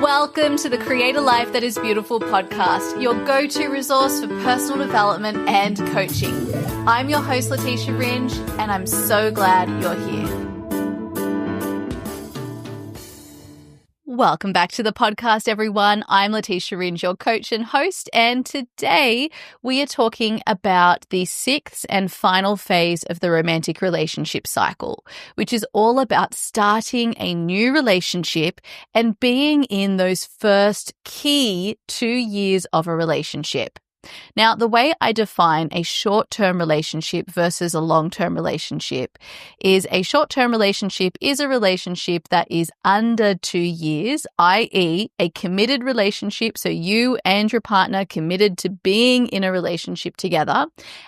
Welcome to the Create a Life That Is Beautiful podcast, your go-to resource for personal development and coaching. I'm your host, Letitia Ringe, and I'm so glad you're here. Welcome back to the podcast, everyone. I'm Letitia Ringe, your coach and host, and today we are talking about the sixth and final phase of the romantic relationship cycle, which is all about starting a new relationship and being in those first key 2 years of a relationship. Now, the way I define a short-term relationship versus a long-term relationship is a short-term relationship is a relationship that is under 2 years, i.e. a committed relationship. So you and your partner committed to being in a relationship together,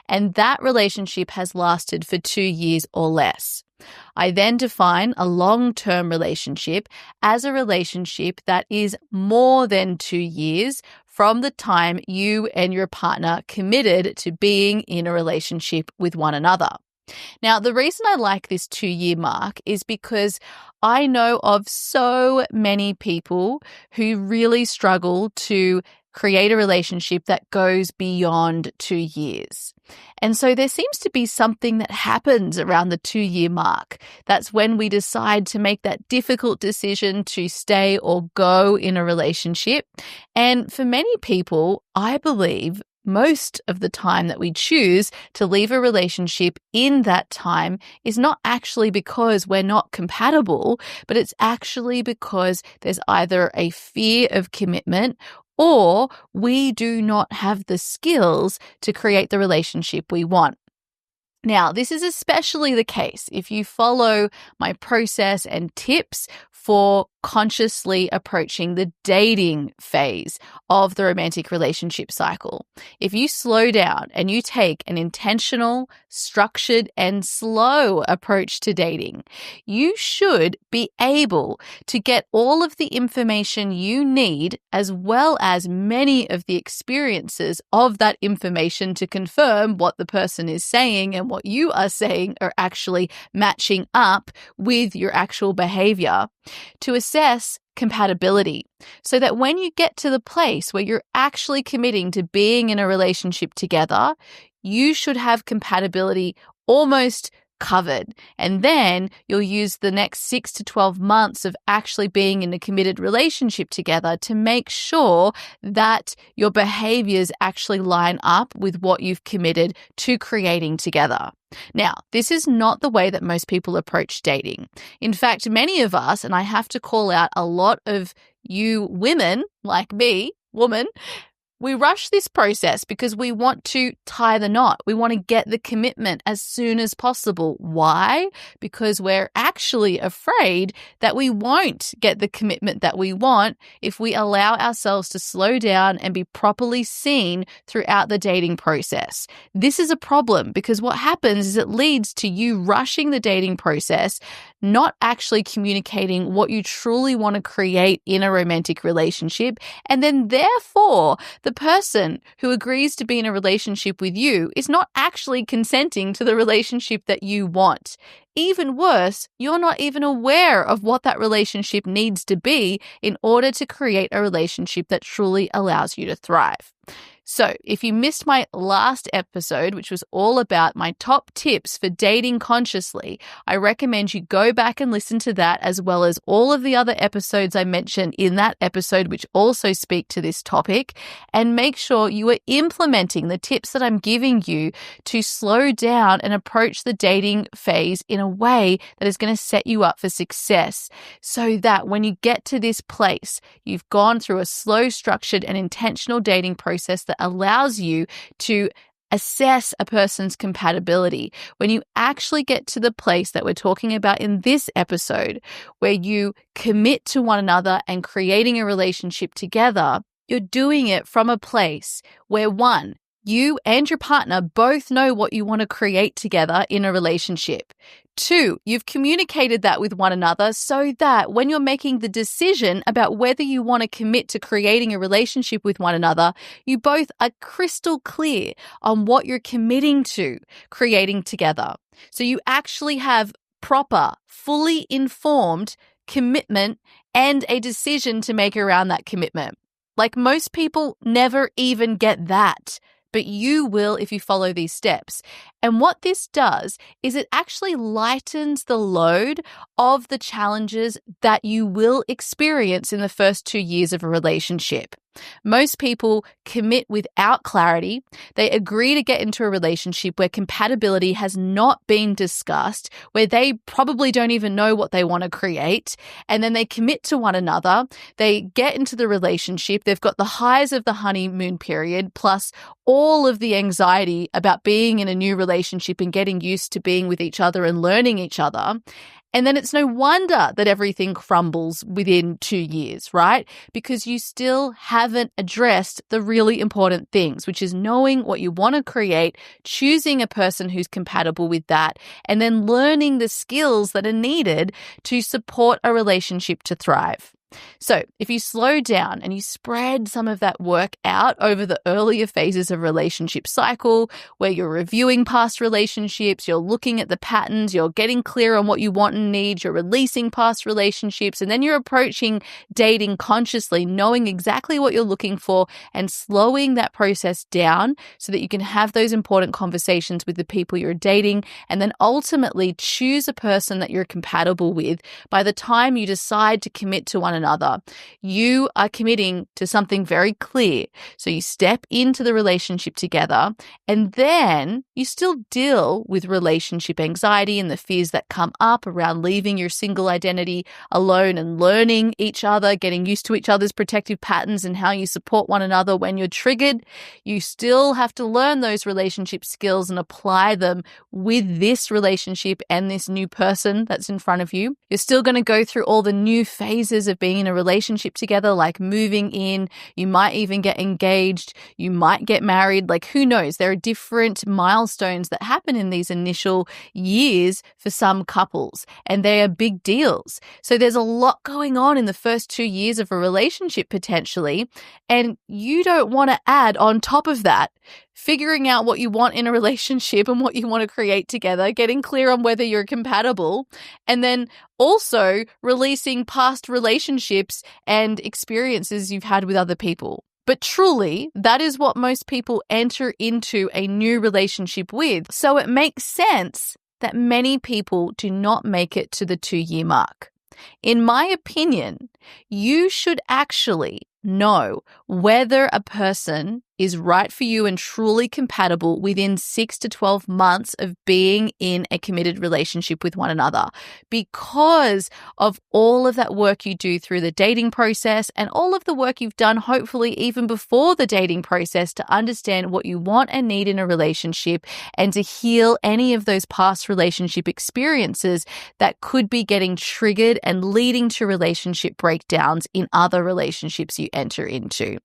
and that relationship has lasted for 2 years or less. I then define a long-term relationship as a relationship that is more than 2 years from the time you and your partner committed to being in a relationship with one another. Now, the reason I like this 2-year mark is because I know of so many people who really struggle to create a relationship that goes beyond 2 years. And so there seems to be something that happens around the 2-year mark. That's when we decide to make that difficult decision to stay or go in a relationship. And for many people, I believe most of the time that we choose to leave a relationship in that time is not actually because we're not compatible, but it's actually because there's either a fear of commitment or we do not have the skills to create the relationship we want. Now, this is especially the case if you follow my process and tips for consciously approaching the dating phase of the romantic relationship cycle. If you slow down and you take an intentional, structured, and slow approach to dating, you should be able to get all of the information you need as well as many of the experiences of that information to confirm what the person is saying and what you are saying are actually matching up with your actual behavior to assess compatibility, so that when you get to the place where you're actually committing to being in a relationship together, you should have compatibility almost covered. And then you'll use the next 6 to 12 months of actually being in a committed relationship together to make sure that your behaviors actually line up with what you've committed to creating together. Now, this is not the way that most people approach dating. In fact, many of us, and I have to call out a lot of you women like me, woman, we rush this process because we want to tie the knot. We want to get the commitment as soon as possible. Why? Because we're actually afraid that we won't get the commitment that we want if we allow ourselves to slow down and be properly seen throughout the dating process. This is a problem because what happens is it leads to you rushing the dating process, not actually communicating what you truly want to create in a romantic relationship, and then therefore the person who agrees to be in a relationship with you is not actually consenting to the relationship that you want. Even worse, you're not even aware of what that relationship needs to be in order to create a relationship that truly allows you to thrive. So if you missed my last episode, which was all about my top tips for dating consciously, I recommend you go back and listen to that as well as all of the other episodes I mentioned in that episode, which also speak to this topic, and make sure you are implementing the tips that I'm giving you to slow down and approach the dating phase in a way that is going to set you up for success so that when you get to this place, you've gone through a slow, structured, and intentional dating process that allows you to assess a person's compatibility. When you actually get to the place that we're talking about in this episode, where you commit to one another and creating a relationship together, you're doing it from a place where, one, you and your partner both know what you want to create together in a relationship. 2, you've communicated that with one another so that when you're making the decision about whether you want to commit to creating a relationship with one another, you both are crystal clear on what you're committing to creating together. So you actually have proper, fully informed commitment, and a decision to make around that commitment. Like, most people never even get that, but you will if you follow these steps. And what this does is it actually lightens the load of the challenges that you will experience in the first 2 years of a relationship. Most people commit without clarity. They agree to get into a relationship where compatibility has not been discussed, where they probably don't even know what they want to create. And then they commit to one another. They get into the relationship. They've got the highs of the honeymoon period, plus all of the anxiety about being in a new relationship and getting used to being with each other and learning each other. And then it's no wonder that everything crumbles within 2 years, right? Because you still haven't addressed the really important things, which is knowing what you want to create, choosing a person who's compatible with that, and then learning the skills that are needed to support a relationship to thrive. So if you slow down and you spread some of that work out over the earlier phases of relationship cycle, where you're reviewing past relationships, you're looking at the patterns, you're getting clear on what you want and need, you're releasing past relationships, and then you're approaching dating consciously, knowing exactly what you're looking for and slowing that process down so that you can have those important conversations with the people you're dating, and then ultimately choose a person that you're compatible with. By the time you decide to commit to one another, you are committing to something very clear. So you step into the relationship together, and then you still deal with relationship anxiety and the fears that come up around leaving your single identity alone and learning each other, getting used to each other's protective patterns and how you support one another when you're triggered. You still have to learn those relationship skills and apply them with this relationship and this new person that's in front of you. You're still going to go through all the new phases of being in a relationship together, like moving in. You might even get engaged. You might get married. Like, who knows? There are different milestones that happen in these initial years for some couples, and they are big deals. So there's a lot going on in the first 2 years of a relationship potentially, and you don't want to add on top of that figuring out what you want in a relationship and what you want to create together, getting clear on whether you're compatible, and then also releasing past relationships and experiences you've had with other people. But truly, that is what most people enter into a new relationship with. So it makes sense that many people do not make it to the 2-year mark. In my opinion, you should actually know whether a person is right for you and truly compatible within 6 to 12 months of being in a committed relationship with one another, because of all of that work you do through the dating process and all of the work you've done, hopefully even before the dating process, to understand what you want and need in a relationship and to heal any of those past relationship experiences that could be getting triggered and leading to relationship breakdowns in other relationships you enter into.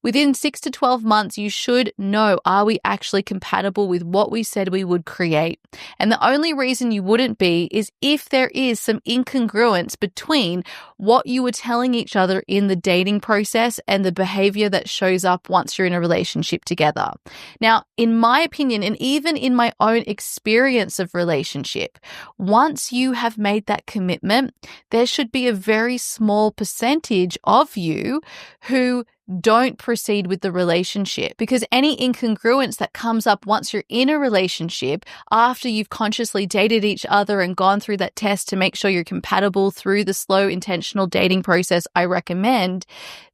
Within 6 to 12 months, you should know, are we actually compatible with what we said we would create? And the only reason you wouldn't be is if there is some incongruence between what you were telling each other in the dating process and the behavior that shows up once you're in a relationship together. Now, in my opinion, and even in my own experience of relationship, once you have made that commitment, there should be a very small percentage of you who don't proceed with the relationship, because any incongruence that comes up once you're in a relationship, after you've consciously dated each other and gone through that test to make sure you're compatible through the slow, intentional dating process I recommend,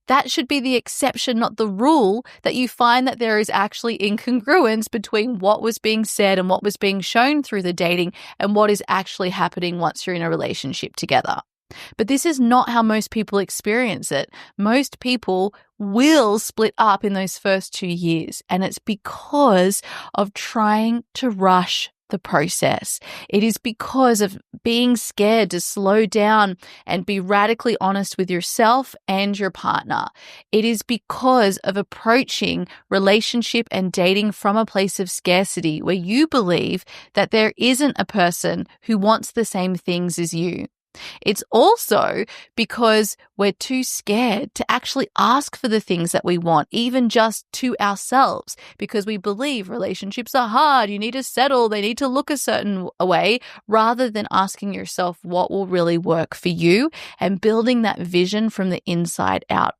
that should be the exception, not the rule, that you find that there is actually incongruence between what was being said and what was being shown through the dating and what is actually happening once you're in a relationship together. But this is not how most people experience it. Most people will split up in those first 2 years, and it's because of trying to rush the process. It is because of being scared to slow down and be radically honest with yourself and your partner. It is because of approaching relationship and dating from a place of scarcity, where you believe that there isn't a person who wants the same things as you. It's also because we're too scared to actually ask for the things that we want, even just to ourselves, because we believe relationships are hard, you need to settle, they need to look a certain way, rather than asking yourself what will really work for you and building that vision from the inside out.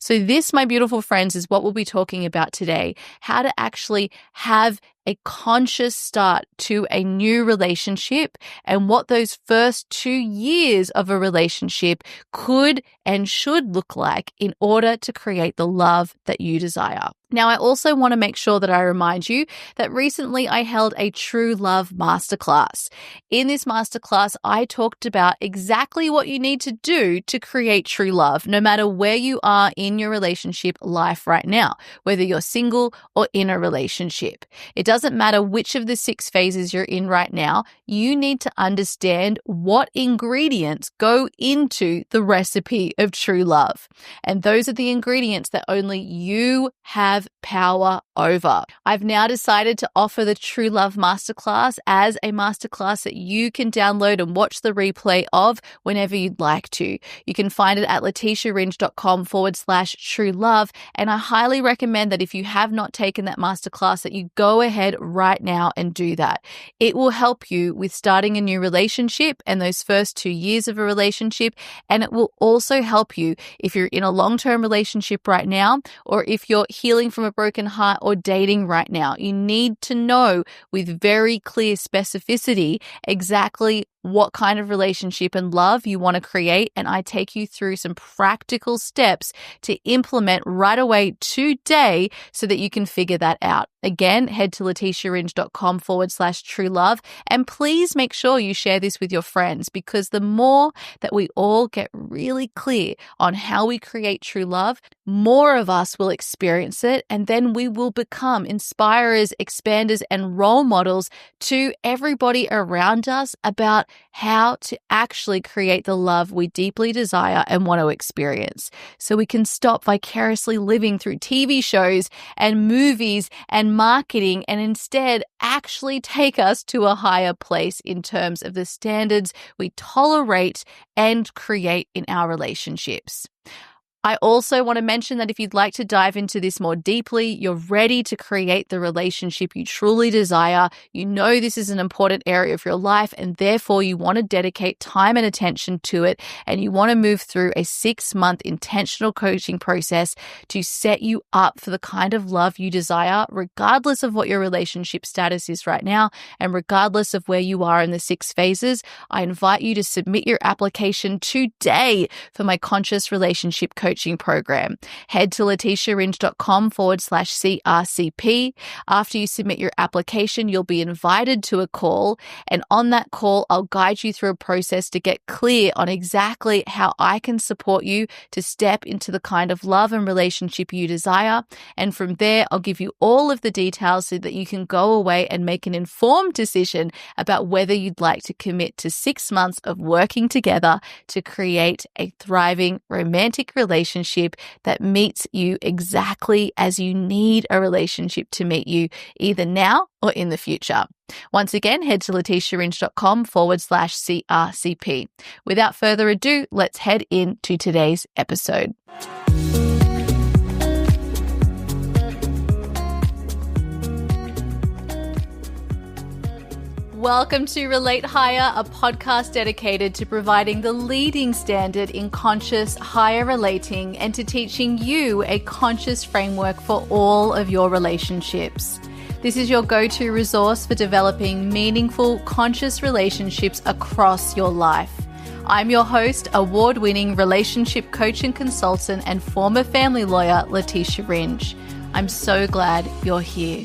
So this, my beautiful friends, is what we'll be talking about today, how to actually have a conscious start to a new relationship and what those first 2 years of a relationship could and should look like in order to create the love that you desire. Now, I also want to make sure that I remind you that recently I held a True Love Masterclass. In this masterclass, I talked about exactly what you need to do to create true love, no matter where you are in your relationship life right now, whether you're single or in a relationship. It doesn't matter which of the 6 phases you're in right now, you need to understand what ingredients go into the recipe of true love. And those are the ingredients that only you have power over. I've now decided to offer the True Love Masterclass as a masterclass that you can download and watch the replay of whenever you'd like to. You can find it at letitiaringe.com/true love. And I highly recommend that if you have not taken that masterclass, that you go ahead right now and do that. It will help you with starting a new relationship and those first 2 years of a relationship. And it will also help you if you're in a long-term relationship right now, or if you're healing from a broken heart or dating right now. You need to know with very clear specificity exactly what kind of relationship and love you want to create. And I take you through some practical steps to implement right away today so that you can figure that out. Again, head to letitiaringe.com/true love. And please make sure you share this with your friends, because the more that we all get really clear on how we create true love, more of us will experience it. And then we will become inspirers, expanders, and role models to everybody around us about how to actually create the love we deeply desire and want to experience. So we can stop vicariously living through TV shows and movies and marketing, and instead actually take us to a higher place in terms of the standards we tolerate and create in our relationships. I also want to mention that if you'd like to dive into this more deeply, you're ready to create the relationship you truly desire, you know this is an important area of your life, and therefore you want to dedicate time and attention to it, and you want to move through a 6-month intentional coaching process to set you up for the kind of love you desire, regardless of what your relationship status is right now, and regardless of where you are in the 6 phases. I invite you to submit your application today for my Conscious Relationship Coaching program. Head to letitiaringe.com/CRCP. After you submit your application, you'll be invited to a call. And on that call, I'll guide you through a process to get clear on exactly how I can support you to step into the kind of love and relationship you desire. And from there, I'll give you all of the details so that you can go away and make an informed decision about whether you'd like to commit to 6 months of working together to create a thriving romantic relationship that meets you exactly as you need a relationship to meet you, either now or in the future. Once again, head to letitiaringe.com/CRCP. Without further ado, let's head into today's episode. Welcome to Relate Higher, a podcast dedicated to providing the leading standard in conscious higher relating and to teaching you a conscious framework for all of your relationships. This is your go-to resource for developing meaningful, conscious relationships across your life. I'm your host, award-winning relationship coach and consultant and former family lawyer, Letitia Ringe. I'm so glad you're here.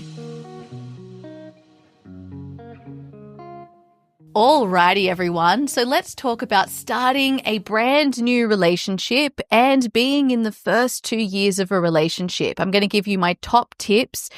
Alrighty, everyone. So let's talk about starting a brand new relationship and being in the first 2 years of a relationship. I'm going to give you my top tips.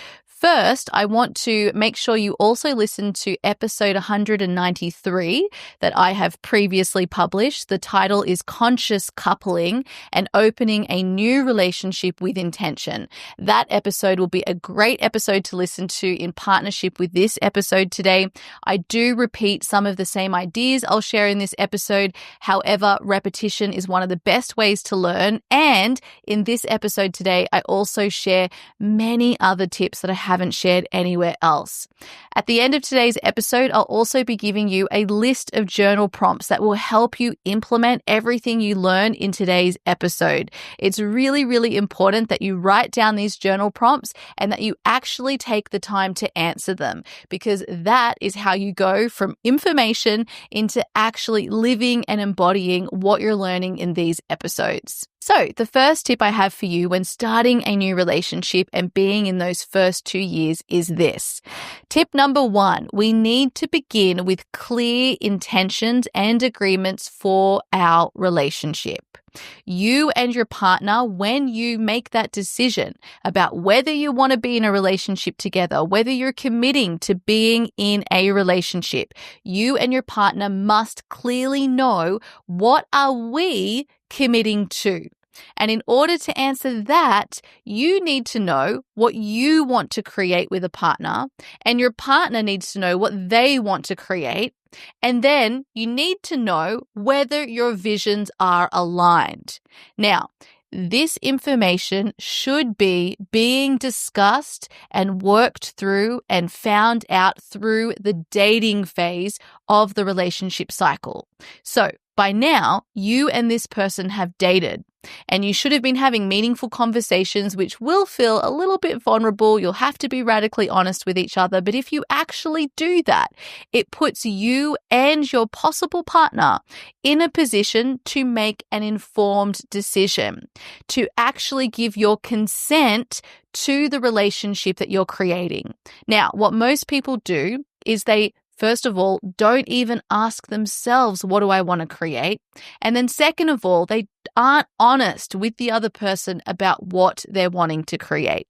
first, I want to make sure you also listen to episode 193 that I have previously published. The title is Conscious Coupling and Opening a New Relationship with Intention. That episode will be a great episode to listen to in partnership with this episode today. I do repeat some of the same ideas I'll share in this episode. However, repetition is one of the best ways to learn. And in this episode today, I also share many other tips that I haven't shared anywhere else. At the end of today's episode, I'll also be giving you a list of journal prompts that will help you implement everything you learn in today's episode. It's really, really important that you write down these journal prompts and that you actually take the time to answer them, because that is how you go from information into actually living and embodying what you're learning in these episodes. So the first tip I have for you when starting a new relationship and being in those first 2 years is this. Tip number 1, we need to begin with clear intentions and agreements for our relationship. You and your partner, when you make that decision about whether you want to be in a relationship together, whether you're committing to being in a relationship, you and your partner must clearly know, what are we committing to? And in order to answer that, you need to know what you want to create with a partner, and your partner needs to know what they want to create. And then you need to know whether your visions are aligned. Now, this information should be being discussed and worked through and found out through the dating phase of the relationship cycle. So by now, you and this person have dated, and you should have been having meaningful conversations, which will feel a little bit vulnerable. You'll have to be radically honest with each other. But if you actually do that, it puts you and your possible partner in a position to make an informed decision, to actually give your consent to the relationship that you're creating. Now, what most people do is they first of all, don't even ask themselves, what do I want to create? And then second of all, they aren't honest with the other person about what they're wanting to create.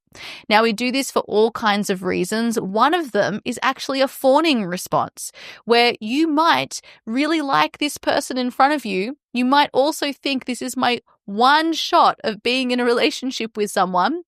Now, we do this for all kinds of reasons. One of them is actually a fawning response, where you might really like this person in front of you. You might also think, this is my one shot of being in a relationship with someone.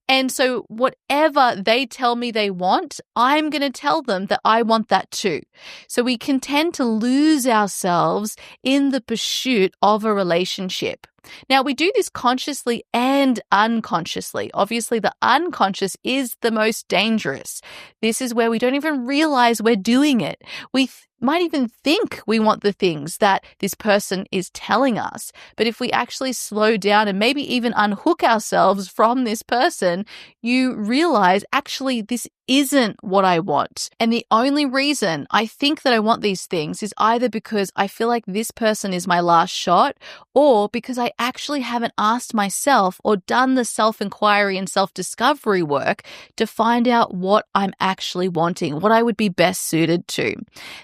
And so whatever they tell me they want, I'm going to tell them that I want that too. So we can tend to lose ourselves in the pursuit of a relationship. Now, we do this consciously and unconsciously. Obviously, the unconscious is the most dangerous. This is where we don't even realize we're doing it. We might even think we want the things that this person is telling us. But if we actually slow down and maybe even unhook ourselves from this person, you realize, actually, this isn't what I want. And the only reason I think that I want these things is either because I feel like this person is my last shot, or because I actually haven't asked myself or done the self-inquiry and self-discovery work to find out what I'm actually wanting, what I would be best suited to.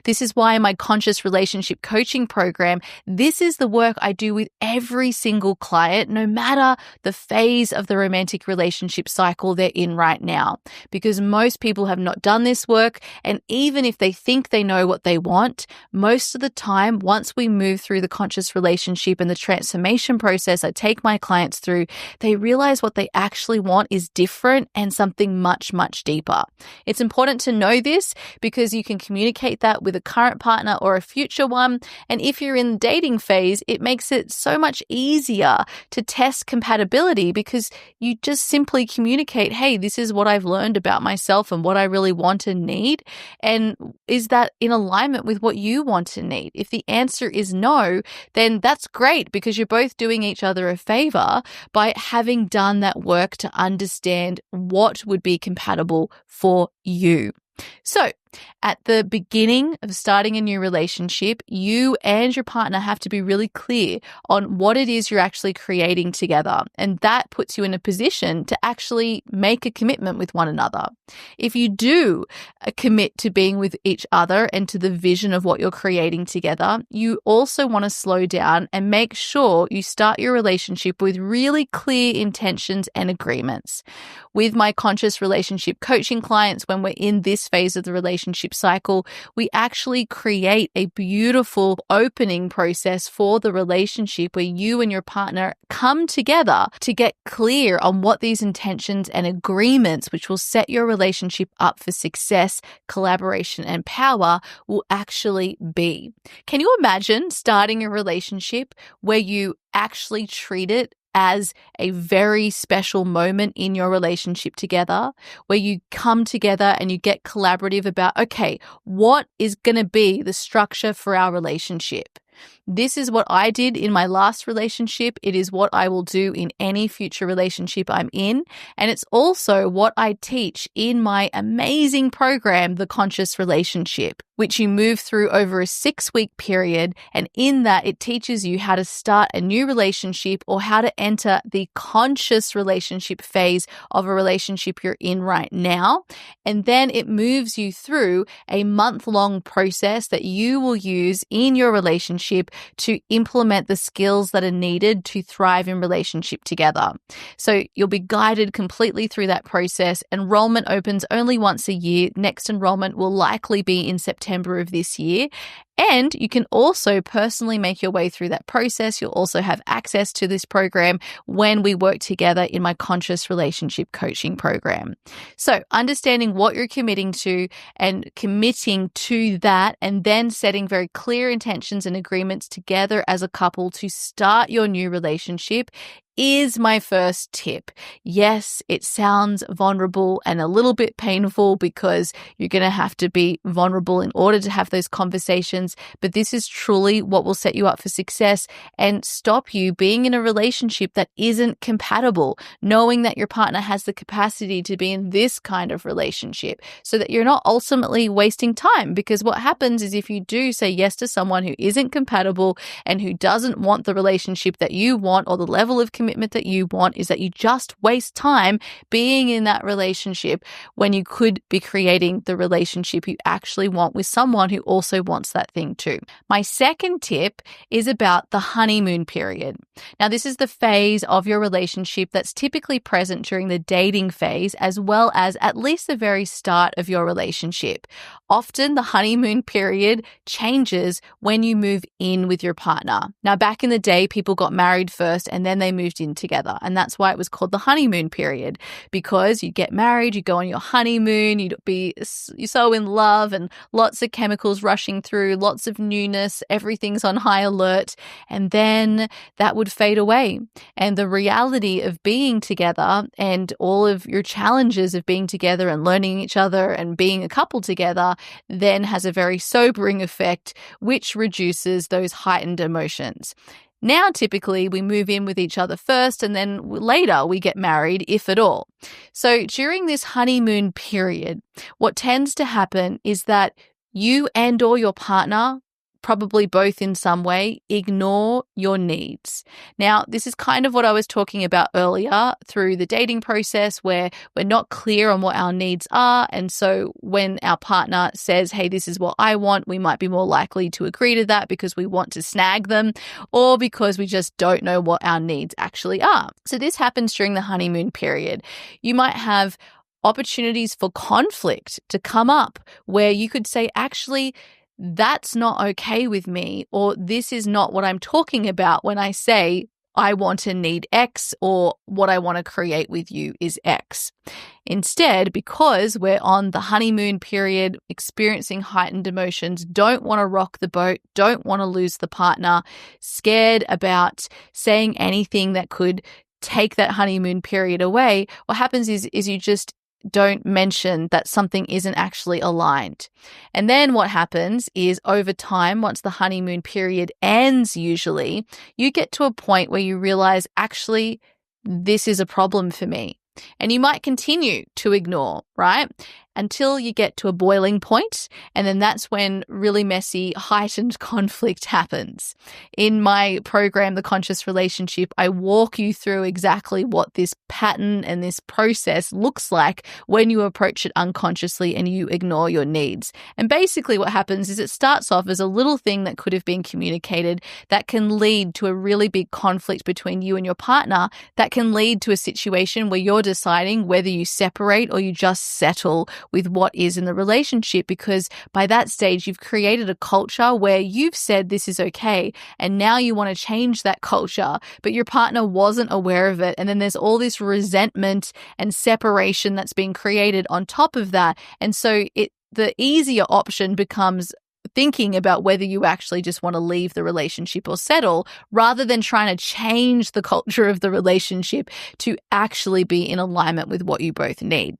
This is why in my conscious relationship coaching program, this is the work I do with every single client, no matter the phase of the romantic relationship cycle they're in right now. Because most people have not done this work, and even if they think they know what they want, most of the time, once we move through the conscious relationship and the transformation process I take my clients through, they realize what they actually want is different and something much, much deeper. It's important to know this because you can communicate that with a current partner or a future one. And if you're in the dating phase, it makes it so much easier to test compatibility because you just simply communicate, hey, this is what I've learned about myself and what I really want and need. And is that in alignment with what you want and need? If the answer is no, then that's great because you're both doing each other a favor by having done that work to understand what would be compatible for you. So At the beginning of starting a new relationship, you and your partner have to be really clear on what it is you're actually creating together. And that puts you in a position to actually make a commitment with one another. If you do commit to being with each other and to the vision of what you're creating together, you also want to slow down and make sure you start your relationship with really clear intentions and agreements. With my conscious relationship coaching clients, when we're in this phase of the relationship cycle, we actually create a beautiful opening process for the relationship where you and your partner come together to get clear on what these intentions and agreements, which will set your relationship up for success, collaboration, and power, will actually be. Can you imagine starting a relationship where you actually treat it as a very special moment in your relationship together, where you come together and you get collaborative about, okay, what is going to be the structure for our relationship? This is what I did in my last relationship. It is what I will do in any future relationship I'm in. And it's also what I teach in my amazing program, The Conscious Relationship, which you move through over a 6-week period. And in that, it teaches you how to start a new relationship or how to enter the conscious relationship phase of a relationship you're in right now. And then it moves you through a month-long process that you will use in your relationship to implement the skills that are needed to thrive in relationship together. So you'll be guided completely through that process. Enrollment opens only once a year. Next enrollment will likely be in September of this year. And you can also personally make your way through that process. You'll also have access to this program when we work together in my conscious relationship coaching program. So understanding what you're committing to and committing to that, and then setting very clear intentions and agreements together as a couple to start your new relationship is my first tip. Yes, it sounds vulnerable and a little bit painful because you're going to have to be vulnerable in order to have those conversations, but this is truly what will set you up for success and stop you being in a relationship that isn't compatible, knowing that your partner has the capacity to be in this kind of relationship so that you're not ultimately wasting time. Because what happens is if you do say yes to someone who isn't compatible and who doesn't want the relationship that you want or the level of commitment that you want, is that you just waste time being in that relationship when you could be creating the relationship you actually want with someone who also wants that thing too. My second tip is about the honeymoon period. Now, this is the phase of your relationship that's typically present during the dating phase as well as at least the very start of your relationship. Often the honeymoon period changes when you move in with your partner. Now, back in the day, people got married first and then they moved in together. And that's why it was called the honeymoon period, because you get married, you go on your honeymoon, you're so in love and lots of chemicals rushing through, lots of newness, everything's on high alert. And then that would fade away. And the reality of being together and all of your challenges of being together and learning each other and being a couple together then has a very sobering effect, which reduces those heightened emotions. Now, typically, we move in with each other first and then later we get married, if at all. So during this honeymoon period, what tends to happen is that you and or your partner, probably both in some way, ignore your needs. Now, this is kind of what I was talking about earlier through the dating process where we're not clear on what our needs are. And so when our partner says, hey, this is what I want, we might be more likely to agree to that because we want to snag them or because we just don't know what our needs actually are. So this happens during the honeymoon period. You might have opportunities for conflict to come up where you could say, actually, that's not okay with me, or this is not what I'm talking about when I say I want to need X or what I want to create with you is X. Instead, because we're on the honeymoon period, experiencing heightened emotions, don't want to rock the boat, don't want to lose the partner, scared about saying anything that could take that honeymoon period away, what happens is you just don't mention that something isn't actually aligned. And then what happens is over time, once the honeymoon period ends, usually, you get to a point where you realize, actually, this is a problem for me. And you might continue to ignore right? Until you get to a boiling point, and then that's when really messy, heightened conflict happens. In my program, The Conscious Relationship, I walk you through exactly what this pattern and this process looks like when you approach it unconsciously and you ignore your needs. And basically what happens is it starts off as a little thing that could have been communicated that can lead to a really big conflict between you and your partner, that can lead to a situation where you're deciding whether you separate or you just settle with what is in the relationship, because by that stage you've created a culture where you've said this is okay, and now you want to change that culture, but your partner wasn't aware of it, and then there's all this resentment and separation that's been created on top of that. And so the easier option becomes thinking about whether you actually just want to leave the relationship or settle, rather than trying to change the culture of the relationship to actually be in alignment with what you both need.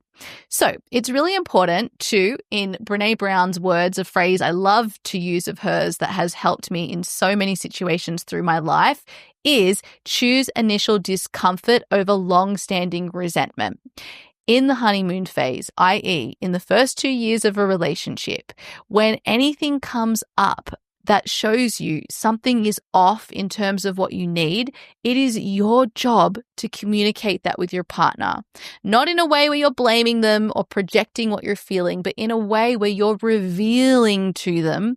So it's really important to, in Brene Brown's words, a phrase I love to use of hers that has helped me in so many situations through my life, is choose initial discomfort over long-standing resentment. In the honeymoon phase, i.e., in the first 2 years of a relationship, when anything comes up that shows you something is off in terms of what you need, it is your job to communicate that with your partner. Not in a way where you're blaming them or projecting what you're feeling, but in a way where you're revealing to them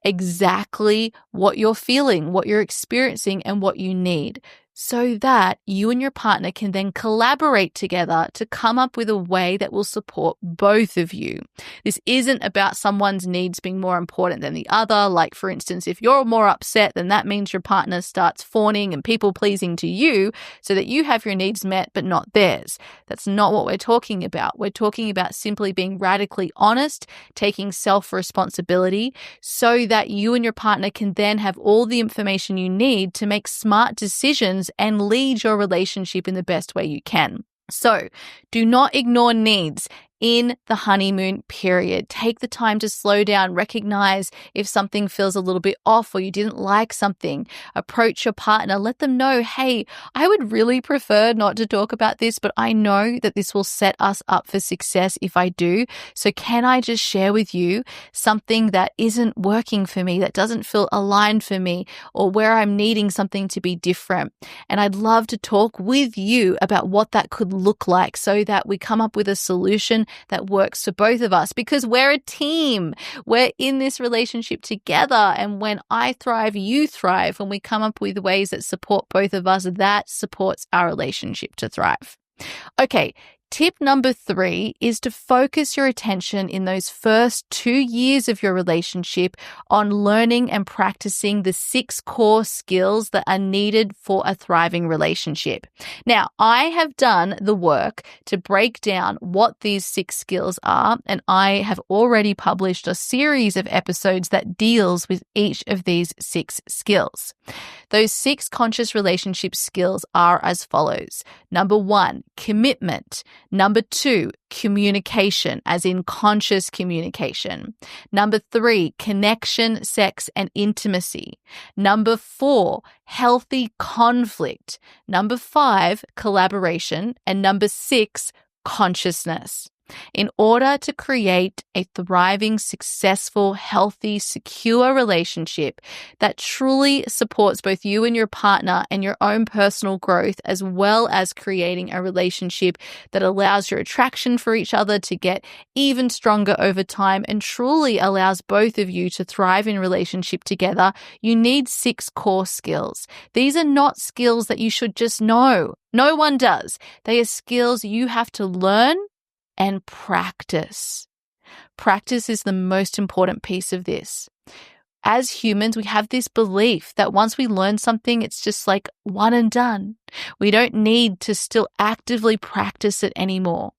exactly what you're feeling, what you're experiencing, and what you need, so that you and your partner can then collaborate together to come up with a way that will support both of you. This isn't about someone's needs being more important than the other. Like, for instance, if you're more upset, then that means your partner starts fawning and people-pleasing to you so that you have your needs met but not theirs. That's not what we're talking about. We're talking about simply being radically honest, taking self-responsibility, so that you and your partner can then have all the information you need to make smart decisions and lead your relationship in the best way you can. So do not ignore needs in the honeymoon period. Take the time to slow down, recognize if something feels a little bit off or you didn't like something. Approach your partner, let them know, hey, I would really prefer not to talk about this, but I know that this will set us up for success if I do. So can I just share with you something that isn't working for me, that doesn't feel aligned for me, or where I'm needing something to be different? And I'd love to talk with you about what that could look like so that we come up with a solution that works for both of us, because we're a team. We're in this relationship together. And when I thrive, you thrive. When we come up with ways that support both of us, that supports our relationship to thrive. Okay. Tip number 3 is to focus your attention in those first 2 years of your relationship on learning and practicing the 6 core skills that are needed for a thriving relationship. Now, I have done the work to break down what these 6 skills are, and I have already published a series of episodes that deals with each of these 6 skills. Those 6 conscious relationship skills are as follows. Number 1, commitment. Number 2, communication, as in conscious communication. Number 3, connection, sex, and intimacy. Number 4, healthy conflict. Number 5, collaboration. And number 6, consciousness. In order to create a thriving, successful, healthy, secure relationship that truly supports both you and your partner and your own personal growth, as well as creating a relationship that allows your attraction for each other to get even stronger over time and truly allows both of you to thrive in relationship together, you need 6 core skills. These are not skills that you should just know. No one does. They are skills you have to learn and practice. Practice is the most important piece of this. As humans, we have this belief that once we learn something, it's just like one and done. We don't need to still actively practice it anymore.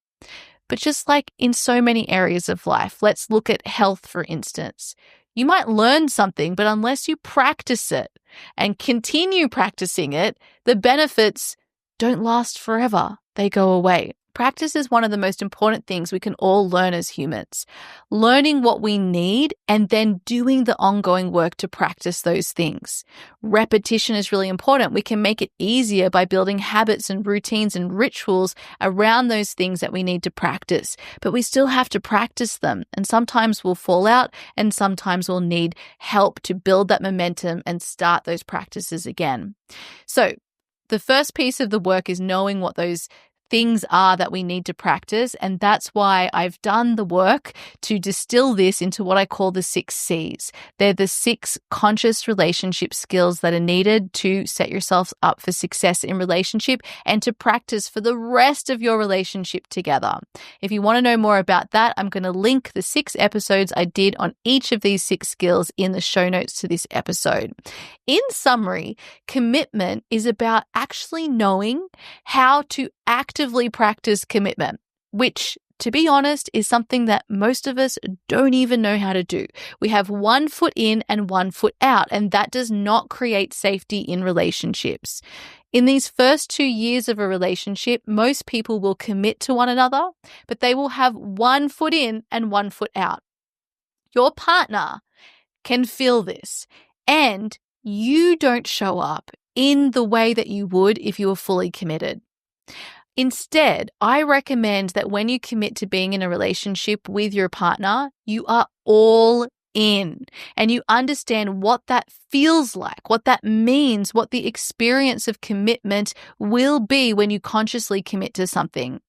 But just like in so many areas of life, let's look at health, for instance. You might learn something, but unless you practice it and continue practicing it, the benefits don't last forever. They go away. Practice is one of the most important things we can all learn as humans. Learning what we need and then doing the ongoing work to practice those things. Repetition is really important. We can make it easier by building habits and routines and rituals around those things that we need to practice. But we still have to practice them. And sometimes we'll fall out and sometimes we'll need help to build that momentum and start those practices again. So the first piece of the work is knowing what those things are that we need to practice. And that's why I've done the work to distill this into what I call the 6 C's. They're the 6 conscious relationship skills that are needed to set yourself up for success in relationship and to practice for the rest of your relationship together. If you want to know more about that, I'm going to link the 6 episodes I did on each of these 6 skills in the show notes to this episode. In summary, commitment is about actually knowing how to actively practice commitment, which, to be honest, is something that most of us don't even know how to do. We have one foot in and one foot out, and that does not create safety in relationships. In these first 2 years of a relationship, most people will commit to one another, but they will have one foot in and one foot out. Your partner can feel this, and you don't show up in the way that you would if you were fully committed. Instead, I recommend that when you commit to being in a relationship with your partner, you are all in and you understand what that feels like, what that means, what the experience of commitment will be when you consciously commit to something.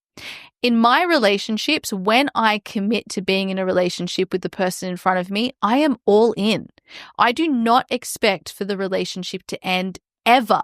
In my relationships, when I commit to being in a relationship with the person in front of me, I am all in. I do not expect for the relationship to end ever,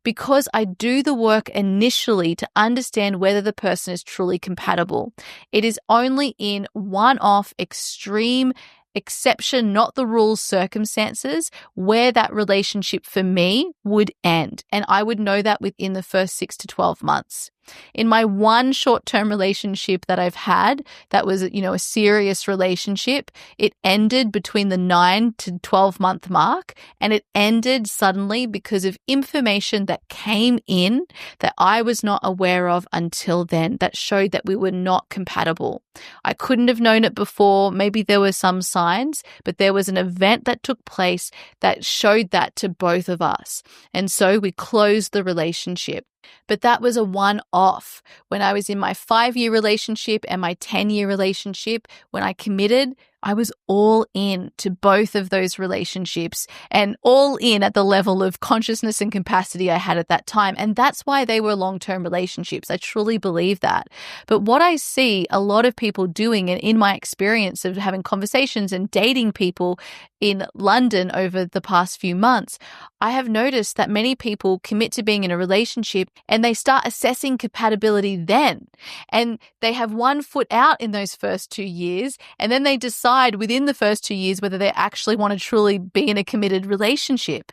because I do the work initially to understand whether the person is truly compatible. It is only in one-off, extreme, exception, not the rule circumstances where that relationship for me would end. And I would know that within the first 6 to 12 months. In my one short-term relationship that I've had, that was, a serious relationship, it ended between the 9 to 12 month mark, and it ended suddenly because of information that came in that I was not aware of until then that showed that we were not compatible. I couldn't have known it before. Maybe there were some signs, but there was an event that took place that showed that to both of us. And so we closed the relationship. But that was a one-off. When I was in my 5-year relationship and my 10-year relationship, when I committed, I was all in to both of those relationships and all in at the level of consciousness and capacity I had at that time. And that's why they were long-term relationships. I truly believe that. But what I see a lot of people doing, and in my experience of having conversations and dating people in London over the past few months, I have noticed that many people commit to being in a relationship and they start assessing compatibility then. And they have one foot out in those first 2 years, and then they decide within the first 2 years whether they actually want to truly be in a committed relationship.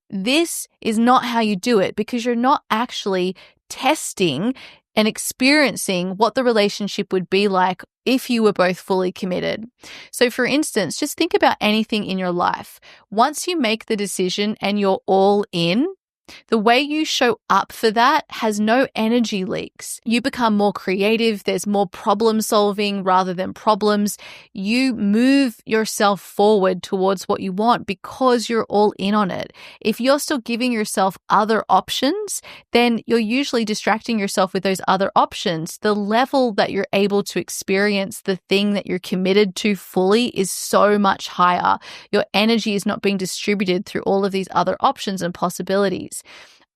This is not how you do it, because you're not actually testing and experiencing what the relationship would be like if you were both fully committed. So for instance, just think about anything in your life. Once you make the decision and you're all in, the way you show up for that has no energy leaks. You become more creative. There's more problem solving rather than problems. You move yourself forward towards what you want because you're all in on it. If you're still giving yourself other options, then you're usually distracting yourself with those other options. The level that you're able to experience the thing that you're committed to fully is so much higher. Your energy is not being distributed through all of these other options and possibilities.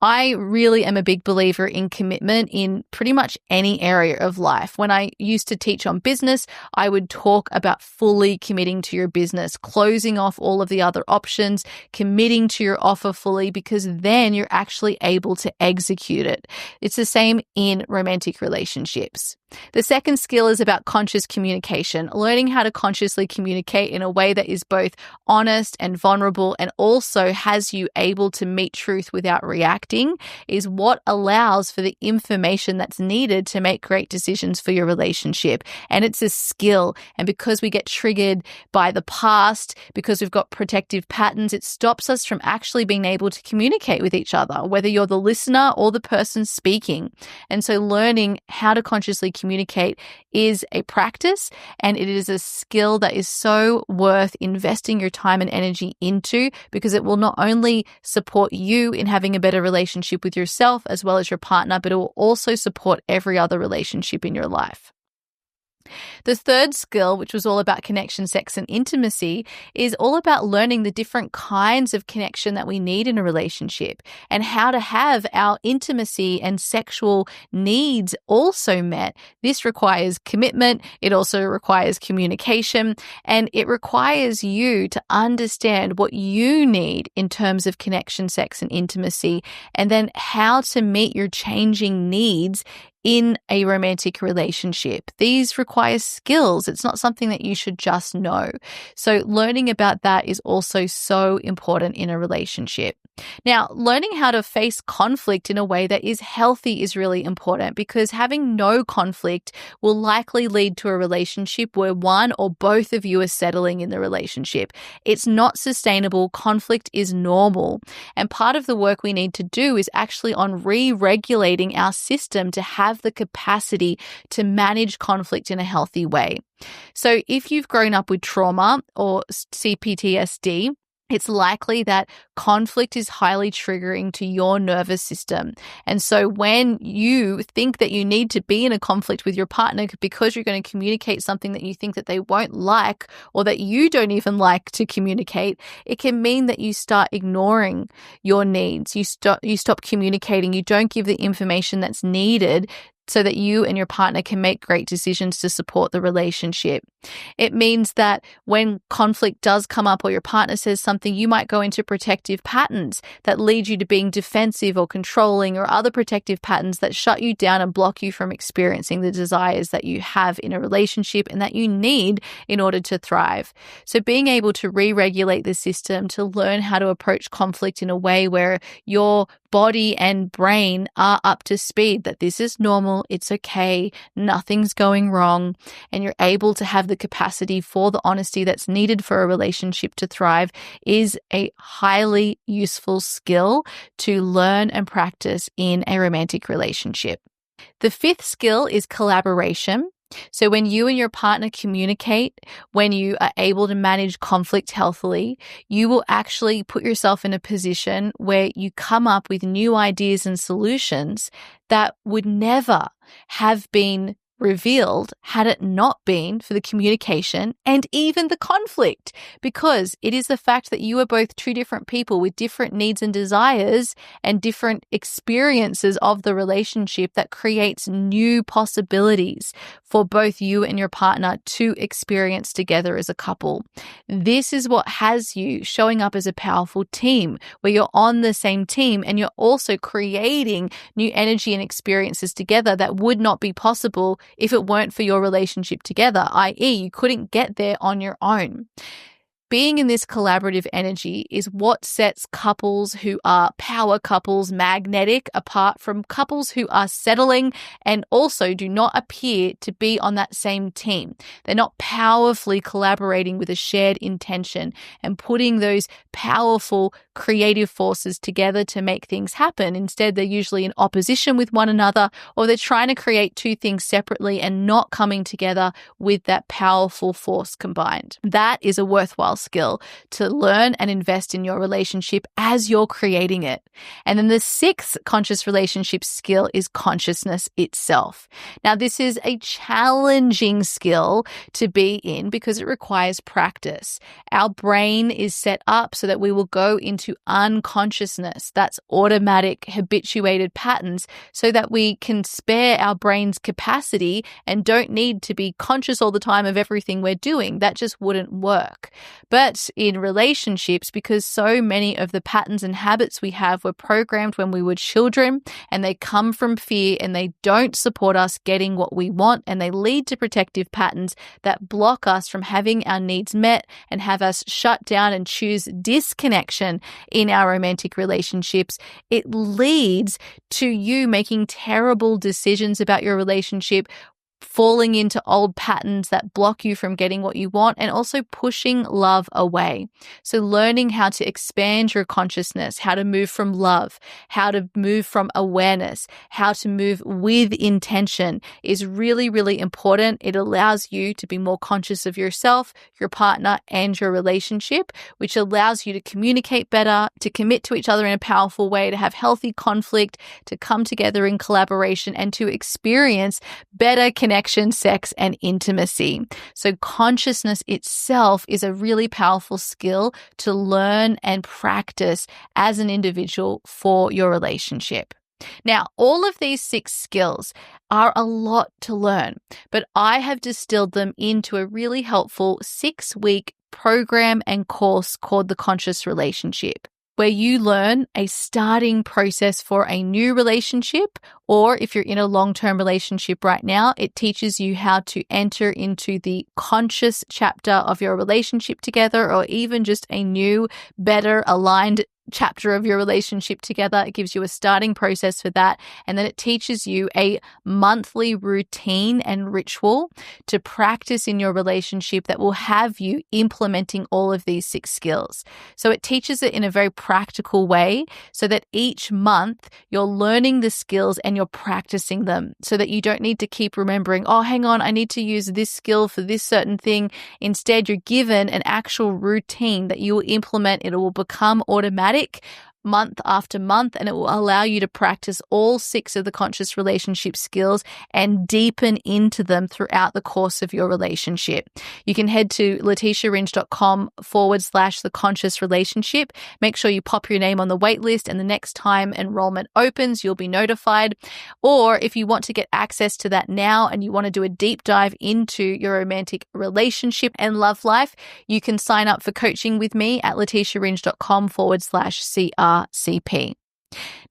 I really am a big believer in commitment in pretty much any area of life. When I used to teach on business, I would talk about fully committing to your business, closing off all of the other options, committing to your offer fully, because then you're actually able to execute it. It's the same in romantic relationships. The second skill is about conscious communication, learning how to consciously communicate in a way that is both honest and vulnerable and also has you able to meet truth without reacting. connecting is what allows for the information that's needed to make great decisions for your relationship. And it's a skill. And because we get triggered by the past, because we've got protective patterns, it stops us from actually being able to communicate with each other, whether you're the listener or the person speaking. And so learning how to consciously communicate is a practice, and it is a skill that is so worth investing your time and energy into, because it will not only support you in having a better relationship with yourself as well as your partner, but it will also support every other relationship in your life. The third skill, which was all about connection, sex, and intimacy, is all about learning the different kinds of connection that we need in a relationship and how to have our intimacy and sexual needs also met. This requires commitment. It also requires communication, and it requires you to understand what you need in terms of connection, sex, and intimacy, and then how to meet your changing needs in a romantic relationship. These require skills. It's not something that you should just know. So learning about that is also so important in a relationship. Now, learning how to face conflict in a way that is healthy is really important, because having no conflict will likely lead to a relationship where one or both of you are settling in the relationship. It's not sustainable. Conflict is normal. And part of the work we need to do is actually on re-regulating our system to have the capacity to manage conflict in a healthy way. So if you've grown up with trauma or CPTSD, it's likely that conflict is highly triggering to your nervous system. And so when you think that you need to be in a conflict with your partner because you're going to communicate something that you think that they won't like, or that you don't even like to communicate, it can mean that you start ignoring your needs. You stop communicating. You don't give the information that's needed so that you and your partner can make great decisions to support the relationship. It means that when conflict does come up or your partner says something, you might go into protective patterns that lead you to being defensive or controlling, or other protective patterns that shut you down and block you from experiencing the desires that you have in a relationship and that you need in order to thrive. So being able to re-regulate the system, to learn how to approach conflict in a way where your body and brain are up to speed, that this is normal, it's okay, nothing's going wrong, and you're able to have the capacity for the honesty that's needed for a relationship to thrive, is a highly useful skill to learn and practice in a romantic relationship. The fifth skill is collaboration. So when you and your partner communicate, when you are able to manage conflict healthily, you will actually put yourself in a position where you come up with new ideas and solutions that would never have been revealed had it not been for the communication and even the conflict, because it is the fact that you are both two different people with different needs and desires and different experiences of the relationship that creates new possibilities for both you and your partner to experience together as a couple. This is what has you showing up as a powerful team, where you're on the same team and you're also creating new energy and experiences together that would not be possible if it weren't for your relationship together, i.e., you couldn't get there on your own. Being in this collaborative energy is what sets couples who are power couples magnetic apart from couples who are settling and also do not appear to be on that same team. They're not powerfully collaborating with a shared intention and putting those powerful creative forces together to make things happen. Instead, they're usually in opposition with one another, or they're trying to create two things separately and not coming together with that powerful force combined. That is a worthwhile skill to learn and invest in your relationship as you're creating it. And then the sixth conscious relationship skill is consciousness itself. Now, this is a challenging skill to be in because it requires practice. Our brain is set up so that we will go into unconsciousness. That's automatic, habituated patterns, so that we can spare our brain's capacity and don't need to be conscious all the time of everything we're doing. That just wouldn't work. But in relationships, because so many of the patterns and habits we have were programmed when we were children, and they come from fear, and they don't support us getting what we want, and they lead to protective patterns that block us from having our needs met and have us shut down and choose disconnection in our romantic relationships, it leads to you making terrible decisions about your relationship, falling into old patterns that block you from getting what you want, and also pushing love away. So learning how to expand your consciousness, how to move from love, how to move from awareness, how to move with intention is really, really important. It allows you to be more conscious of yourself, your partner, and your relationship, which allows you to communicate better, to commit to each other in a powerful way, to have healthy conflict, to come together in collaboration, and to experience better connection, sex, and intimacy. So consciousness itself is a really powerful skill to learn and practice as an individual for your relationship. Now, all of these 6 skills are a lot to learn, but I have distilled them into a really helpful 6-week program and course called The Conscious Relationship, where you learn a starting process for a new relationship, or if you're in a long-term relationship right now, it teaches you how to enter into the conscious chapter of your relationship together, or even just a new, better aligned chapter of your relationship together. It gives you a starting process for that. And then it teaches you a monthly routine and ritual to practice in your relationship that will have you implementing all of these 6 skills. So it teaches it in a very practical way so that each month you're learning the skills and you're practicing them, so that you don't need to keep remembering, oh, hang on, I need to use this skill for this certain thing. Instead, you're given an actual routine that you will implement. It will become automatic month after month, and it will allow you to practice all 6 of the conscious relationship skills and deepen into them throughout the course of your relationship. You can head to letitiaringe.com/the conscious relationship. Make sure you pop your name on the wait list, and the next time enrollment opens, you'll be notified. Or if you want to get access to that now and you want to do a deep dive into your romantic relationship and love life, you can sign up for coaching with me at letitiaringe.com/CRCP.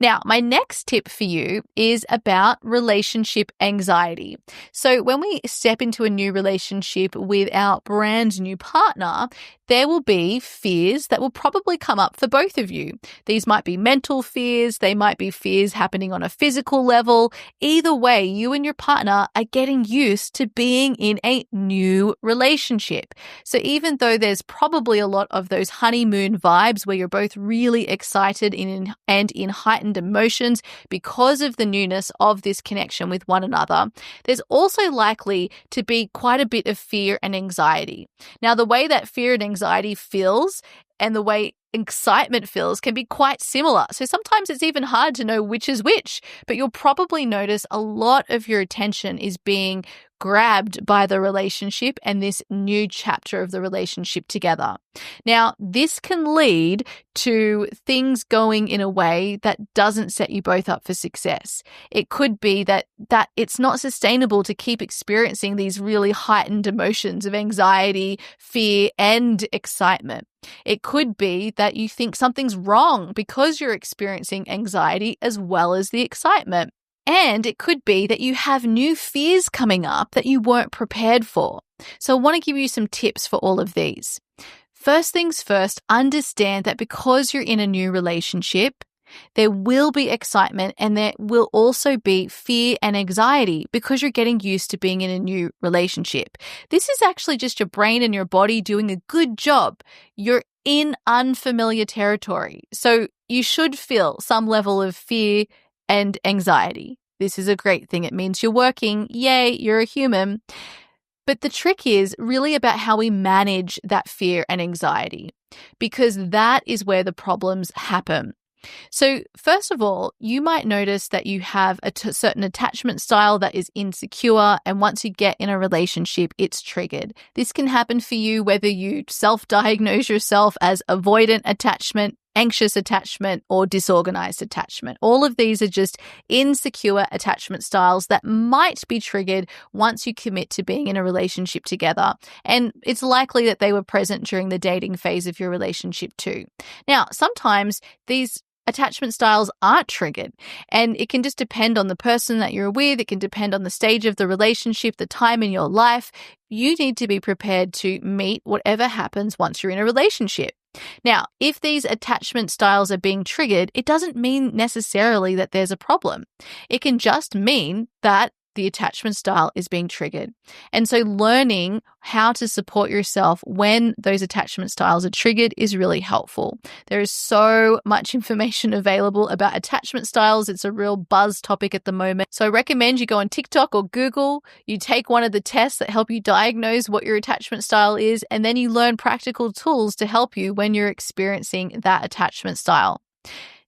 Now, my next tip for you is about relationship anxiety. So when we step into a new relationship with our brand new partner, there will be fears that will probably come up for both of you. These might be mental fears. They might be fears happening on a physical level. Either way, you and your partner are getting used to being in a new relationship. So even though there's probably a lot of those honeymoon vibes where you're both really excited and in heightened emotions because of the newness of this connection with one another, there's also likely to be quite a bit of fear and anxiety. Now, the way that fear and anxiety feels and the way excitement feels can be quite similar. So sometimes it's even hard to know which is which, but you'll probably notice a lot of your attention is being grabbed by the relationship and this new chapter of the relationship together. Now, this can lead to things going in a way that doesn't set you both up for success. It could be that it's not sustainable to keep experiencing these really heightened emotions of anxiety, fear, and excitement. It could be that you think something's wrong because you're experiencing anxiety as well as the excitement. And it could be that you have new fears coming up that you weren't prepared for. So I want to give you some tips for all of these. First things first, understand that because you're in a new relationship, there will be excitement and there will also be fear and anxiety because you're getting used to being in a new relationship. This is actually just your brain and your body doing a good job. You're in unfamiliar territory. So you should feel some level of fear and anxiety. This is a great thing. It means you're working. Yay, you're a human. But the trick is really about how we manage that fear and anxiety, because that is where the problems happen. So first of all, you might notice that you have a certain attachment style that is insecure, and once you get in a relationship, it's triggered. This can happen for you whether you self-diagnose yourself as avoidant attachment anxious attachment, or disorganized attachment. All of these are just insecure attachment styles that might be triggered once you commit to being in a relationship together. And it's likely that they were present during the dating phase of your relationship too. Now, sometimes these attachment styles aren't triggered, and it can just depend on the person that you're with. It can depend on the stage of the relationship, the time in your life. You need to be prepared to meet whatever happens once you're in a relationship. Now, if these attachment styles are being triggered, it doesn't mean necessarily that there's a problem. It can just mean that the attachment style is being triggered. And so learning how to support yourself when those attachment styles are triggered is really helpful. There is so much information available about attachment styles. It's a real buzz topic at the moment. So I recommend you go on TikTok or Google, you take one of the tests that help you diagnose what your attachment style is, and then you learn practical tools to help you when you're experiencing that attachment style.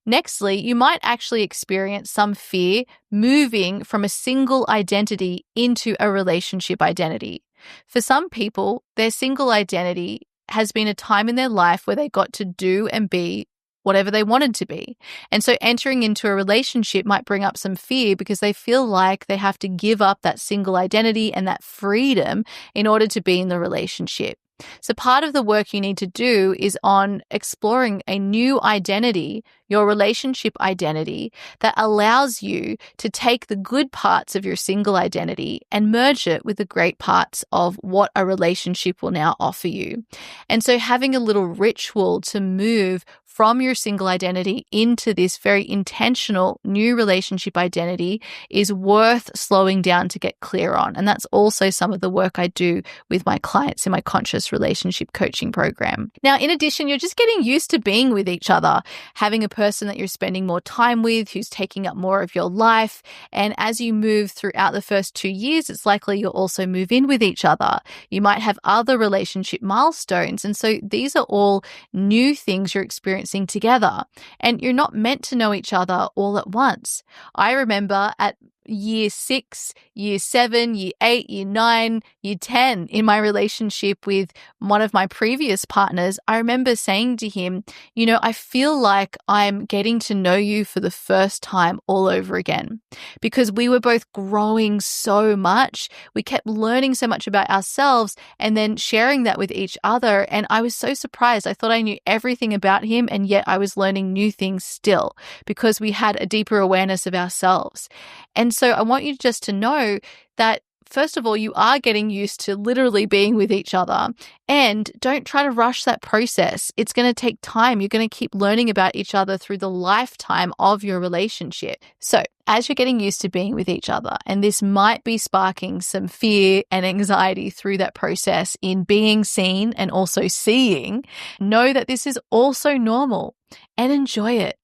Nextly, you might actually experience some fear moving from a single identity into a relationship identity. For some people, their single identity has been a time in their life where they got to do and be whatever they wanted to be. And so entering into a relationship might bring up some fear because they feel like they have to give up that single identity and that freedom in order to be in the relationship. So part of the work you need to do is on exploring a new identity, your relationship identity, that allows you to take the good parts of your single identity and merge it with the great parts of what a relationship will now offer you. And so having a little ritual to move from your single identity into this very intentional new relationship identity is worth slowing down to get clear on. And that's also some of the work I do with my clients in my conscious relationship coaching program. Now, in addition, you're just getting used to being with each other, having a person that you're spending more time with, who's taking up more of your life. And as you move throughout the first 2 years, it's likely you'll also move in with each other. You might have other relationship milestones. And so these are all new things you're experiencing together, and you're not meant to know each other all at once. I remember at year 6, year 7, year 8, year 9, year 10 in my relationship with one of my previous partners, I remember saying to him, I feel like I'm getting to know you for the first time all over again, because we were both growing so much. We kept learning so much about ourselves and then sharing that with each other. And I was so surprised. I thought I knew everything about him, and yet I was learning new things still because we had a deeper awareness of ourselves. And so I want you just to know that, first of all, you are getting used to literally being with each other, and don't try to rush that process. It's going to take time. You're going to keep learning about each other through the lifetime of your relationship. So as you're getting used to being with each other, and this might be sparking some fear and anxiety through that process in being seen and also seeing, know that this is also normal and enjoy it.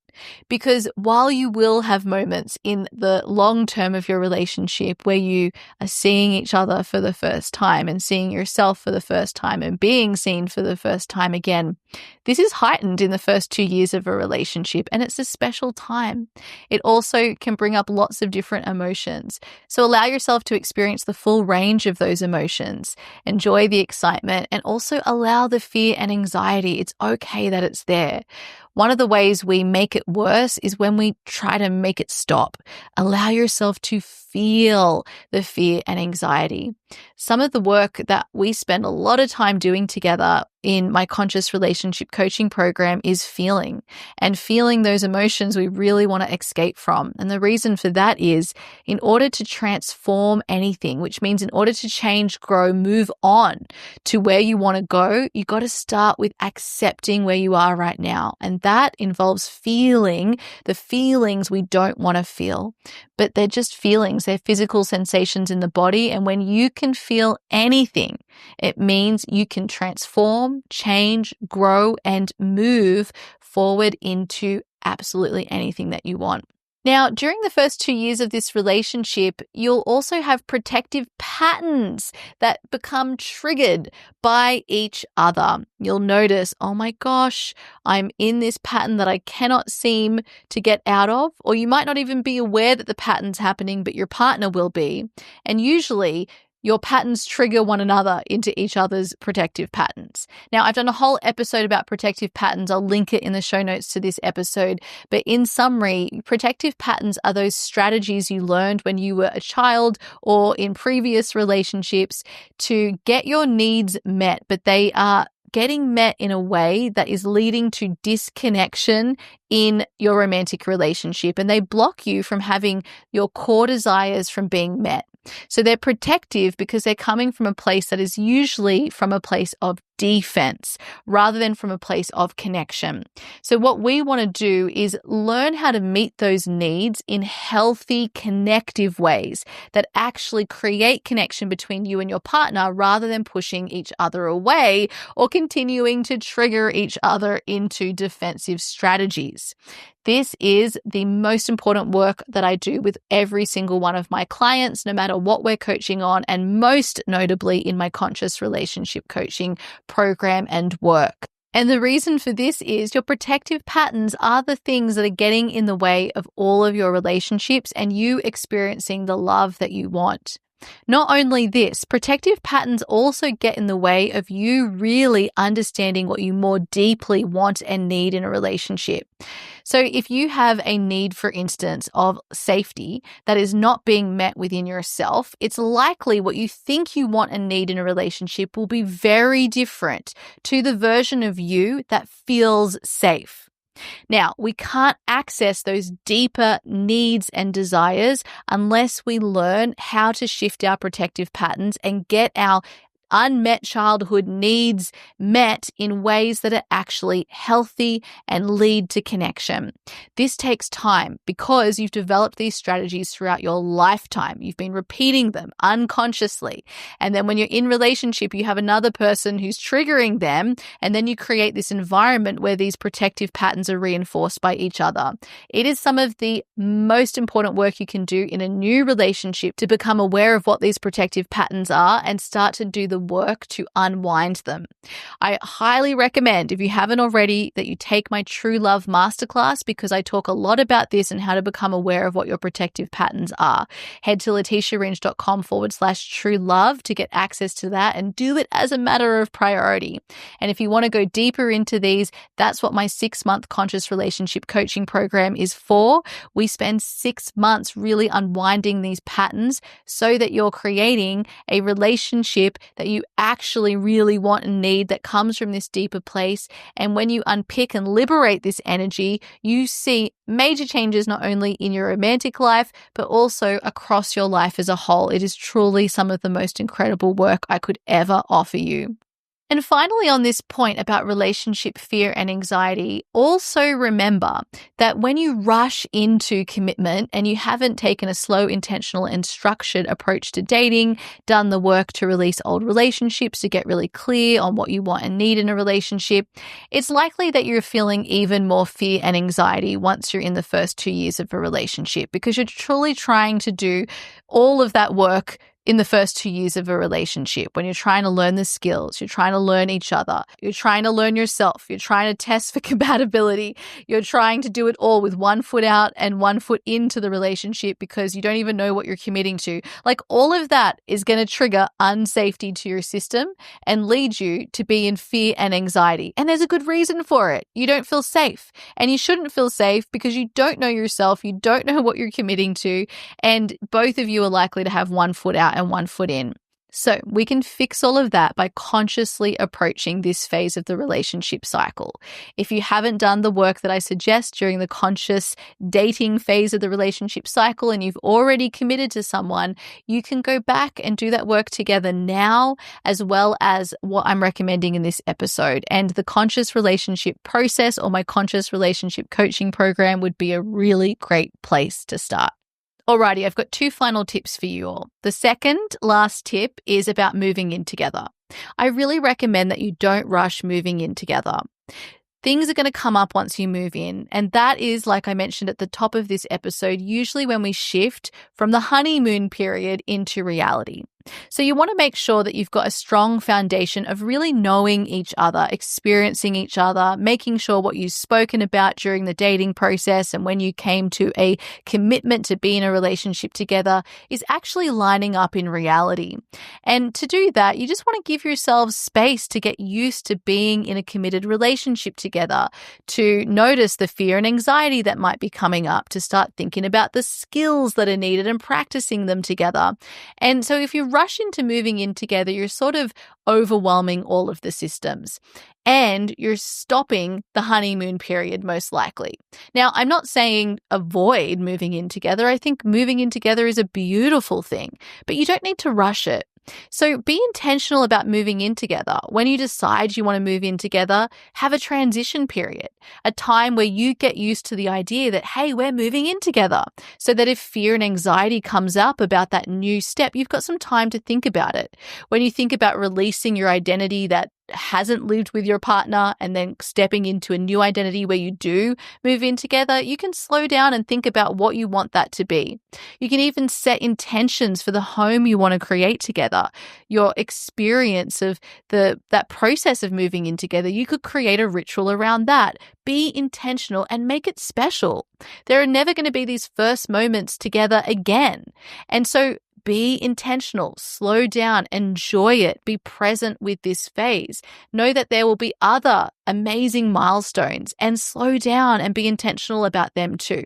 Because while you will have moments in the long term of your relationship where you are seeing each other for the first time and seeing yourself for the first time and being seen for the first time again, this is heightened in the first 2 years of a relationship, and it's a special time. It also can bring up lots of different emotions. So allow yourself to experience the full range of those emotions. Enjoy the excitement, and also allow the fear and anxiety. It's okay that it's there. One of the ways we make it worse is when we try to make it stop. Allow yourself to feel the fear and anxiety. Some of the work that we spend a lot of time doing together in my conscious relationship coaching program is feeling those emotions we really want to escape from. And the reason for that is, in order to transform anything, which means in order to change, grow, move on to where you want to go, you got to start with accepting where you are right now. And that involves feeling the feelings we don't want to feel, but they're just feelings. They're physical sensations in the body. And when you can feel anything, it means you can transform, change, grow, and move forward into absolutely anything that you want. Now, during the first 2 years of this relationship, you'll also have protective patterns that become triggered by each other. You'll notice, oh my gosh, I'm in this pattern that I cannot seem to get out of, or you might not even be aware that the pattern's happening, but your partner will be. And usually, your patterns trigger one another into each other's protective patterns. Now, I've done a whole episode about protective patterns. I'll link it in the show notes to this episode. But in summary, protective patterns are those strategies you learned when you were a child or in previous relationships to get your needs met, but they are getting met in a way that is leading to disconnection in your romantic relationship, and they block you from having your core desires from being met. So they're protective because they're coming from a place that is usually from a place of defense rather than from a place of connection. So what we want to do is learn how to meet those needs in healthy, connective ways that actually create connection between you and your partner rather than pushing each other away or continuing to trigger each other into defensive strategies. This is the most important work that I do with every single one of my clients, no matter what we're coaching on, and most notably in my conscious relationship coaching program and work. And the reason for this is your protective patterns are the things that are getting in the way of all of your relationships and you experiencing the love that you want. Not only this, protective patterns also get in the way of you really understanding what you more deeply want and need in a relationship. So if you have a need, for instance, of safety that is not being met within yourself, it's likely what you think you want and need in a relationship will be very different to the version of you that feels safe. Now, we can't access those deeper needs and desires unless we learn how to shift our protective patterns and get our unmet childhood needs met in ways that are actually healthy and lead to connection. This takes time because you've developed these strategies throughout your lifetime. You've been repeating them unconsciously. And then when you're in relationship, you have another person who's triggering them. And then you create this environment where these protective patterns are reinforced by each other. It is some of the most important work you can do in a new relationship to become aware of what these protective patterns are and start to do the work to unwind them. I highly recommend, if you haven't already, that you take my True Love Masterclass because I talk a lot about this and how to become aware of what your protective patterns are. Head to letitiaringe.com/true love to get access to that and do it as a matter of priority. And if you want to go deeper into these, that's what my 6-month conscious relationship coaching program is for. We spend 6 months really unwinding these patterns so that you're creating a relationship that you actually really want and need that comes from this deeper place. And when you unpick and liberate this energy, you see major changes not only in your romantic life, but also across your life as a whole. It is truly some of the most incredible work I could ever offer you. And finally, on this point about relationship fear and anxiety, also remember that when you rush into commitment and you haven't taken a slow, intentional, and structured approach to dating, done the work to release old relationships to get really clear on what you want and need in a relationship, it's likely that you're feeling even more fear and anxiety once you're in the first 2 years of a relationship because you're truly trying to do all of that work in the first 2 years of a relationship, when you're trying to learn the skills, you're trying to learn each other, you're trying to learn yourself, you're trying to test for compatibility, you're trying to do it all with 1 foot out and 1 foot into the relationship because you don't even know what you're committing to. Like all of that is going to trigger unsafety to your system and lead you to be in fear and anxiety. And there's a good reason for it. You don't feel safe, and you shouldn't feel safe because you don't know yourself, you don't know what you're committing to, and both of you are likely to have 1 foot out and 1 foot in. So we can fix all of that by consciously approaching this phase of the relationship cycle. If you haven't done the work that I suggest during the conscious dating phase of the relationship cycle and you've already committed to someone, you can go back and do that work together now, as well as what I'm recommending in this episode. And the conscious relationship process or my conscious relationship coaching program would be a really great place to start. Alrighty, I've got 2 final tips for you all. The second last tip is about moving in together. I really recommend that you don't rush moving in together. Things are going to come up once you move in, and that is, like I mentioned at the top of this episode, usually when we shift from the honeymoon period into reality. So you want to make sure that you've got a strong foundation of really knowing each other, experiencing each other, making sure what you've spoken about during the dating process and when you came to a commitment to be in a relationship together is actually lining up in reality. And to do that, you just want to give yourselves space to get used to being in a committed relationship together, to notice the fear and anxiety that might be coming up, to start thinking about the skills that are needed and practicing them together. And so if you rush into moving in together, you're sort of overwhelming all of the systems and you're stopping the honeymoon period most likely. Now, I'm not saying avoid moving in together. I think moving in together is a beautiful thing, but you don't need to rush it. So be intentional about moving in together. When you decide you want to move in together, have a transition period, a time where you get used to the idea that, hey, we're moving in together, so that if fear and anxiety comes up about that new step, you've got some time to think about it. When you think about releasing your identity that hasn't lived with your partner and then stepping into a new identity where you do move in together, you can slow down and think about what you want that to be. You can even set intentions for the home you want to create together. Your experience of that process of moving in together, you could create a ritual around that. Be intentional and make it special. There are never going to be these first moments together again. And so be intentional, slow down, enjoy it, be present with this phase. Know that there will be other amazing milestones and slow down and be intentional about them too.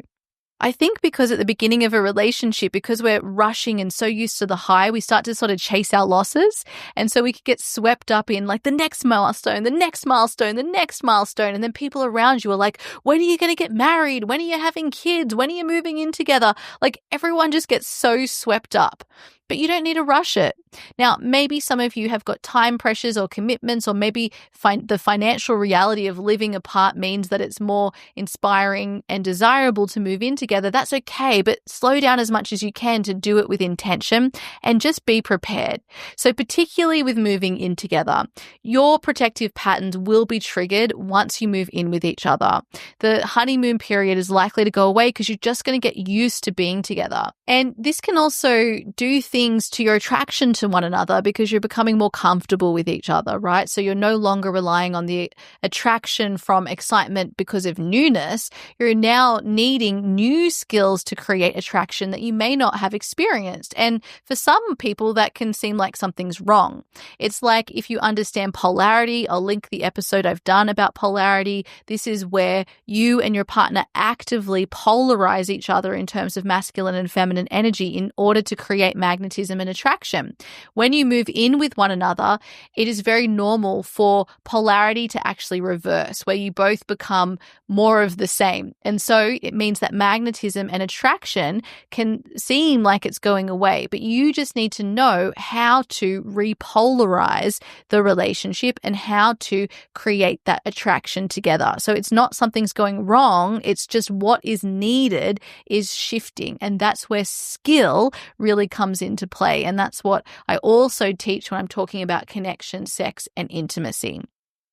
I think because at the beginning of a relationship, because we're rushing and so used to the high, we start to sort of chase our losses. And so we could get swept up in like the next milestone, the next milestone, the next milestone. And then people around you are like, when are you going to get married? When are you having kids? When are you moving in together? Like everyone just gets so swept up. But you don't need to rush it. Now, maybe some of you have got time pressures or commitments, or maybe the financial reality of living apart means that it's more inspiring and desirable to move in together. That's okay, but slow down as much as you can to do it with intention and just be prepared. So particularly with moving in together, your protective patterns will be triggered once you move in with each other. The honeymoon period is likely to go away because you're just going to get used to being together. And this can also do things to your attraction to one another because you're becoming more comfortable with each other, right? So you're no longer relying on the attraction from excitement because of newness. You're now needing new skills to create attraction that you may not have experienced. And for some people, that can seem like something's wrong. It's like if you understand polarity, I'll link the episode I've done about polarity. This is where you and your partner actively polarize each other in terms of masculine and feminine energy in order to create magnetism and attraction. When you move in with one another, it is very normal for polarity to actually reverse, where you both become more of the same. And so it means that magnetism and attraction can seem like it's going away, but you just need to know how to repolarize the relationship and how to create that attraction together. So it's not something's going wrong, it's just what is needed is shifting. And that's where skill really comes into play. And that's what I also teach when I'm talking about connection, sex, and intimacy.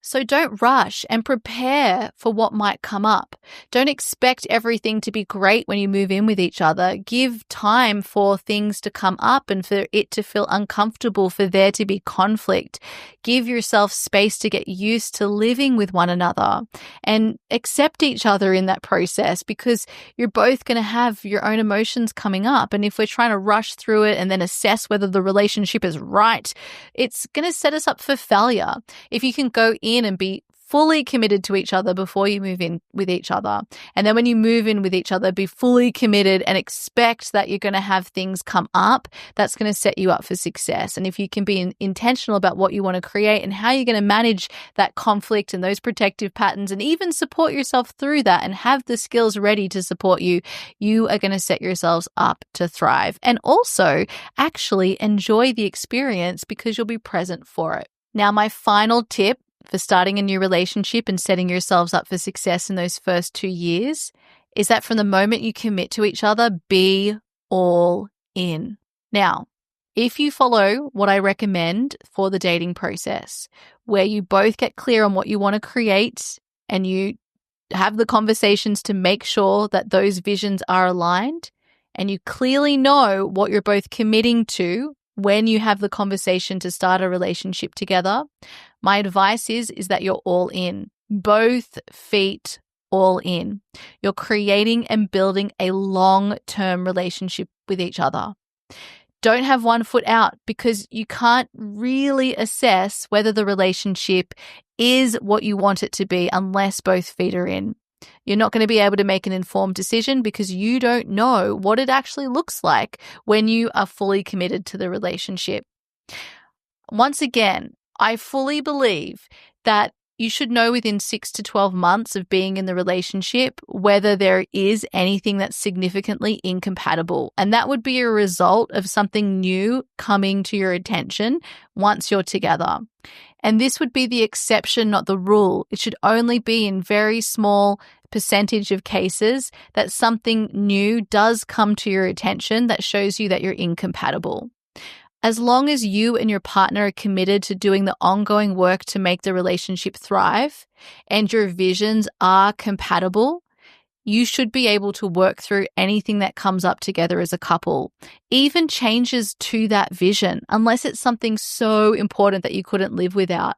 So don't rush and prepare for what might come up. Don't expect everything to be great when you move in with each other. Give time for things to come up and for it to feel uncomfortable, for there to be conflict. Give yourself space to get used to living with one another and accept each other in that process, because you're both going to have your own emotions coming up. And if we're trying to rush through it and then assess whether the relationship is right, it's going to set us up for failure. If you can go in and be fully committed to each other before you move in with each other, and then when you move in with each other, be fully committed and expect that you're going to have things come up, that's going to set you up for success. And if you can be intentional about what you want to create and how you're going to manage that conflict and those protective patterns, and even support yourself through that and have the skills ready to support you, you are going to set yourselves up to thrive and also actually enjoy the experience because you'll be present for it. Now, my final tip for starting a new relationship and setting yourselves up for success in those first 2 years is that from the moment you commit to each other, be all in. Now, if you follow what I recommend for the dating process, where you both get clear on what you want to create and you have the conversations to make sure that those visions are aligned and you clearly know what you're both committing to when you have the conversation to start a relationship together, my advice is that you're all in. Both feet all in. You're creating and building a long-term relationship with each other. Don't have one foot out because you can't really assess whether the relationship is what you want it to be unless both feet are in. You're not going to be able to make an informed decision because you don't know what it actually looks like when you are fully committed to the relationship. Once again, I fully believe that you should know within 6 to 12 months of being in the relationship whether there is anything that's significantly incompatible. And that would be a result of something new coming to your attention once you're together. And this would be the exception, not the rule. It should only be in very small percentage of cases that something new does come to your attention that shows you that you're incompatible. As long as you and your partner are committed to doing the ongoing work to make the relationship thrive and your visions are compatible, you should be able to work through anything that comes up together as a couple, even changes to that vision, unless it's something so important that you couldn't live without.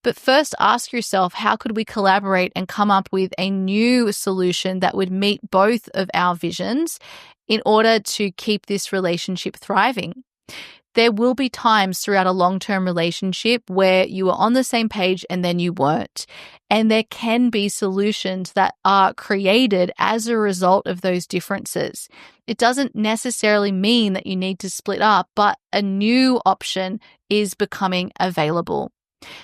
But first ask yourself, how could we collaborate and come up with a new solution that would meet both of our visions in order to keep this relationship thriving? There will be times throughout a long-term relationship where you are on the same page and then you weren't. And there can be solutions that are created as a result of those differences. It doesn't necessarily mean that you need to split up, but a new option is becoming available.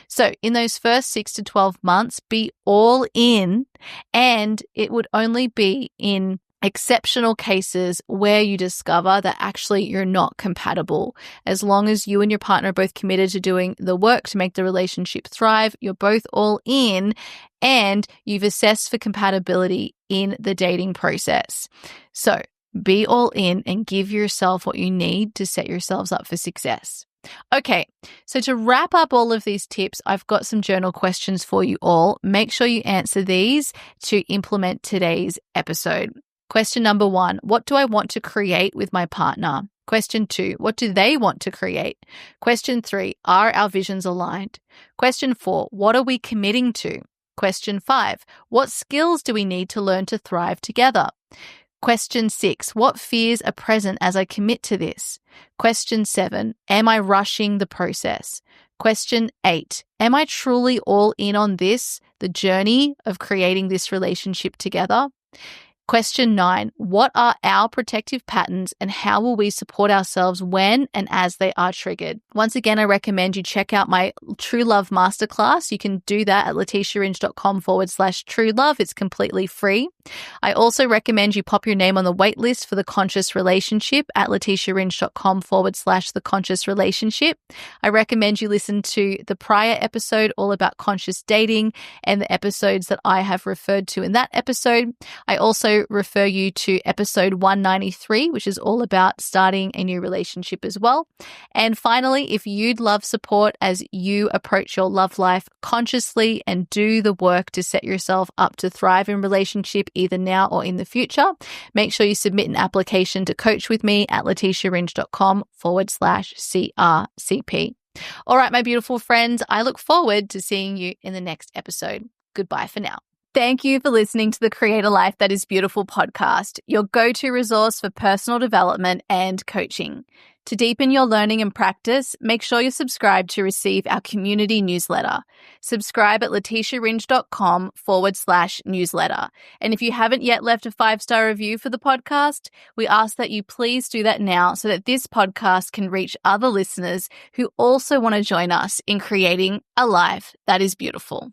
So in those first 6 to 12 months, be all in, and it would only be in exceptional cases where you discover that actually you're not compatible. As long as you and your partner are both committed to doing the work to make the relationship thrive, you're both all in, and you've assessed for compatibility in the dating process. So be all in and give yourself what you need to set yourselves up for success. Okay, so to wrap up all of these tips, I've got some journal questions for you all. Make sure you answer these to implement today's episode. Question number 1, what do I want to create with my partner? Question 2, what do they want to create? Question 3, are our visions aligned? Question 4, what are we committing to? Question 5, what skills do we need to learn to thrive together? Question 6, what fears are present as I commit to this? Question 7, am I rushing the process? Question 8, am I truly all in on this, the journey of creating this relationship together? Question 9, what are our protective patterns and how will we support ourselves when and as they are triggered? Once again, I recommend you check out my True Love Masterclass. You can do that at letitiaringe.com/true love. It's completely free. I also recommend you pop your name on the wait list for the conscious relationship at letitiaringe.com/the conscious relationship. I recommend you listen to the prior episode all about conscious dating and the episodes that I have referred to in that episode. I also refer you to episode 193, which is all about starting a new relationship as well. And finally, if you'd love support as you approach your love life consciously and do the work to set yourself up to thrive in relationship either now or in the future, make sure you submit an application to coach with me at letitiaringe.com/CRCP. All right, my beautiful friends, I look forward to seeing you in the next episode. Goodbye for now. Thank you for listening to the Create a Life That Is Beautiful podcast, your go-to resource for personal development and coaching. To deepen your learning and practice, make sure you're subscribed to receive our community newsletter. Subscribe at letitiaringe.com/newsletter. And if you haven't yet left a 5-star review for the podcast, we ask that you please do that now so that this podcast can reach other listeners who also want to join us in creating a life that is beautiful.